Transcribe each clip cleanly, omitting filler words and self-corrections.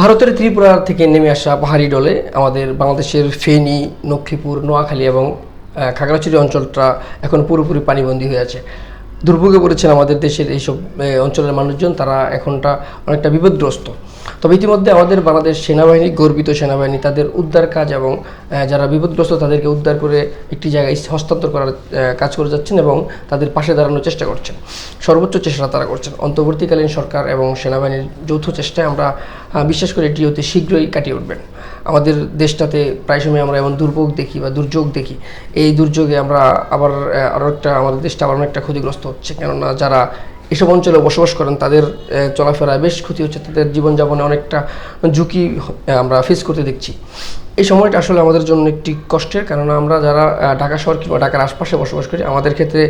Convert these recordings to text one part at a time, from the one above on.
ভারতের ত্রিপুরা থেকে নেমে আসা পাহাড়ি ডলে আমাদের বাংলাদেশের ফেনী, লক্ষ্মীপুর, নোয়াখালী এবং খাগড়াছড়ি অঞ্চলটা এখন পুরোপুরি পানিবন্দী হয়ে আছে। দুর্ভোগে পড়েছেন আমাদের দেশের এইসব অঞ্চলের মানুষজন, তারা এখনটা অনেকটা বিপদগ্রস্ত। তবে ইতিমধ্যে আমাদের বাংলাদেশ সেনাবাহিনী, গর্বিত সেনাবাহিনী, তাদের উদ্ধার কাজ এবং যারা বিপদগ্রস্ত তাদেরকে উদ্ধার করে একটি জায়গায় হস্তান্তর করার কাজ করে যাচ্ছেন এবং তাদের পাশে দাঁড়ানোর চেষ্টা করছেন। সর্বোচ্চ চেষ্টা তারা করছেন। অন্তর্বর্তীকালীন সরকার এবং সেনাবাহিনীর যৌথ চেষ্টায় আমরা বিশ্বাস করি এটি অতি শীঘ্রই কাটিয়ে উঠবেন। আমাদের দেশটাতে প্রায় সময় আমরা এমন দুর্ভোগ দেখি বা দুর্যোগ দেখি, এই দুর্যোগে আমরা আবার আমাদের দেশটা আবার অনেকটা ক্ষতিগ্রস্ত হচ্ছে। কেননা যারা এসব অঞ্চলে বসবাস করেন তাদের চলাফেরায় বেশ ক্ষতি হচ্ছে, তাদের জীবনযাপনে অনেকটা ঝুঁকি আমরা ফেস করতে দেখছি। এই সময়টা আসলে আমাদের জন্য একটি কষ্টের, কেননা আমরা যারা ঢাকা শহর কিংবা ঢাকার আশপাশে বসবাস করি আমাদের ক্ষেত্রে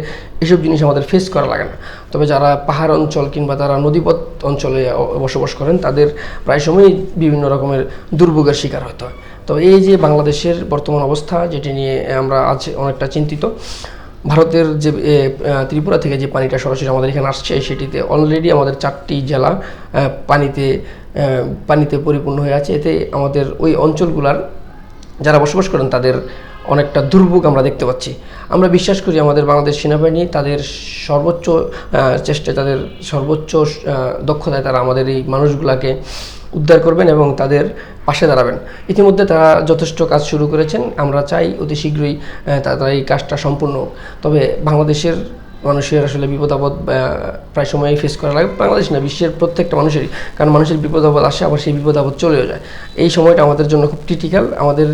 এসব জিনিস আমাদের ফেস করা লাগে না। তবে যারা পাহাড় অঞ্চল কিংবা তারা নদীপথ অঞ্চলে বসবাস করেন তাদের প্রায় সময়ই বিভিন্ন রকমের দুর্ভোগের শিকার হতে হয়। তবে এই যে বাংলাদেশের বর্তমান অবস্থা, যেটি নিয়ে আমরা আজ অনেকটা চিন্তিত। ভারতের যে ত্রিপুরা থেকে যে পানিটা সরাসরি আমাদের এখানে আসছে, সেটিতে অলরেডি আমাদের 4টি জেলা পানিতে পরিপূর্ণ হয়ে আছে। এতে আমাদের ওই অঞ্চলগুলার যারা বসবাস করেন তাদের অনেকটা দুর্ভোগ আমরা দেখতে পাচ্ছি। আমরা বিশ্বাস করি আমাদের বাংলাদেশ সেনাবাহিনী তাদের সর্বোচ্চ চেষ্টায়, তাদের সর্বোচ্চ দক্ষতায় তারা আমাদের এই মানুষগুলাকে উদ্ধার করবেন এবং তাদের পাশে দাঁড়াবেন। ইতিমধ্যে তারা যথেষ্ট কাজ শুরু করেছেন। আমরা চাই অতি শীঘ্রই তারা এই কাজটা সম্পূর্ণ হোক। তবে বাংলাদেশের মানুষের আসলে বিপদ আপদ প্রায় সময়ই ফেস করা লাগে। বাংলাদেশ না, বিশ্বের প্রত্যেকটা মানুষেরই, কারণ মানুষের বিপদ আপদ আসে, আবার সেই বিপদ আপদ চলেও যায়। এই সময়টা আমাদের জন্য খুব ক্রিটিক্যাল। আমাদের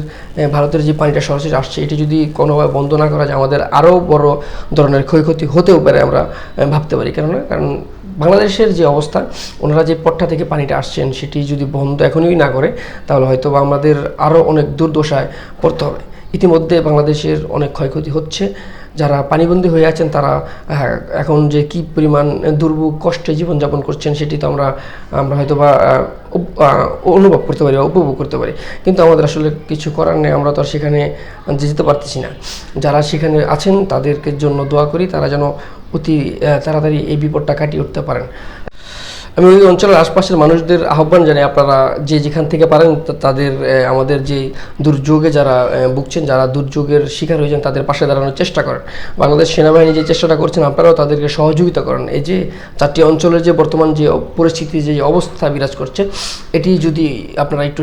ভারতের যে পানিটা সরাসরি আসছে, এটি যদি কোনোভাবে বন্ধ না করা যায় আমাদের আরও বড় ধরনের ক্ষয়ক্ষতি হতেও পারে, আমরা ভাবতে পারি। কারণ বাংলাদেশের যে অবস্থা, ওনারা যে পট্টা থেকে পানিটা আসছেন সেটি যদি বন্ধ এখনই না করে তাহলে হয়তো বা আমাদের আরও অনেক দুর্দশায় পড়তে হবে। ইতিমধ্যে বাংলাদেশের অনেক ক্ষয়ক্ষতি হচ্ছে। যারা পানিবন্দী হয়ে আছেন তারা এখন যে কী পরিমাণ দুর্ভোগ কষ্টে জীবনযাপন করছেন সেটি তো আমরা হয়তো বা অনুভব করতে পারি বা উপভোগ করতে পারি, কিন্তু আমাদের আসলে কিছু করার নেই। আমরা তো আর সেখানে যেতে পারতেছি না। যারা সেখানে আছেন তাদেরকে জন্য দোয়া করি, তারা যেন অতি তাড়াতাড়ি এই বিপদটা কাটিয়ে উঠতে পারেন। আমি ওই অঞ্চলের আশপাশের মানুষদের আহ্বান জানাই, আপনারা যে যেখান থেকে পারেন তাদের আমাদের যে দুর্যোগে যারা ভুগছেন, যারা দুর্যোগের শিকার হয়েছেন তাদের পাশে দাঁড়ানোর চেষ্টা করেন। বাংলাদেশ সেনাবাহিনী যে চেষ্টাটা করছেন আপনারাও তাদেরকে সহযোগিতা করেন। এই যে 4টি অঞ্চলের যে বর্তমান যে পরিস্থিতি, যে অবস্থা বিরাজ করছে, এটি যদি আপনারা একটু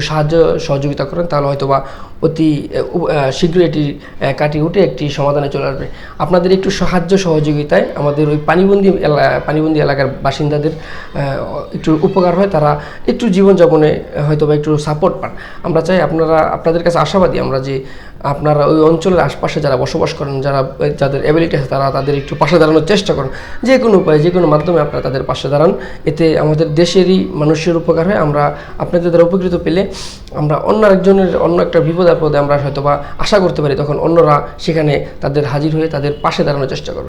সহযোগিতা করেন তাহলে হয়তো বা অতি শীঘ্রই এটি কাটিয়ে উঠে একটি সমাধানে চলে আসবে। আপনাদের একটু সহযোগিতায় আমাদের ওই পানিবন্দী এলাকার বাসিন্দাদের একটু উপকার হয়, তারা একটু জীবনযাপনে হয়তো বা একটু সাপোর্ট পান। আমরা চাই আপনাদের কাছে আশাবাদী আমরা যে আপনারা ওই অঞ্চলের আশপাশে যারা বসবাস করেন, যাদের অ্যাবিলিটি আছে, তারা তাদের একটু পাশে দাঁড়ানোর চেষ্টা করেন। যে কোনো উপায়ে, যে কোনো মাধ্যমে আপনারা তাদের পাশে দাঁড়ান। এতে আমাদের দেশেরই মানুষের উপকার হয়। আমরা আপনাদের দ্বারা উপকৃত পেলে আমরা অন্য একটা বিপদ আপদে আমরা হয়তো বা আশা করতে পারি, তখন অন্যরা সেখানে তাদের হাজির হয়ে তাদের পাশে দাঁড়ানোর চেষ্টা করবে।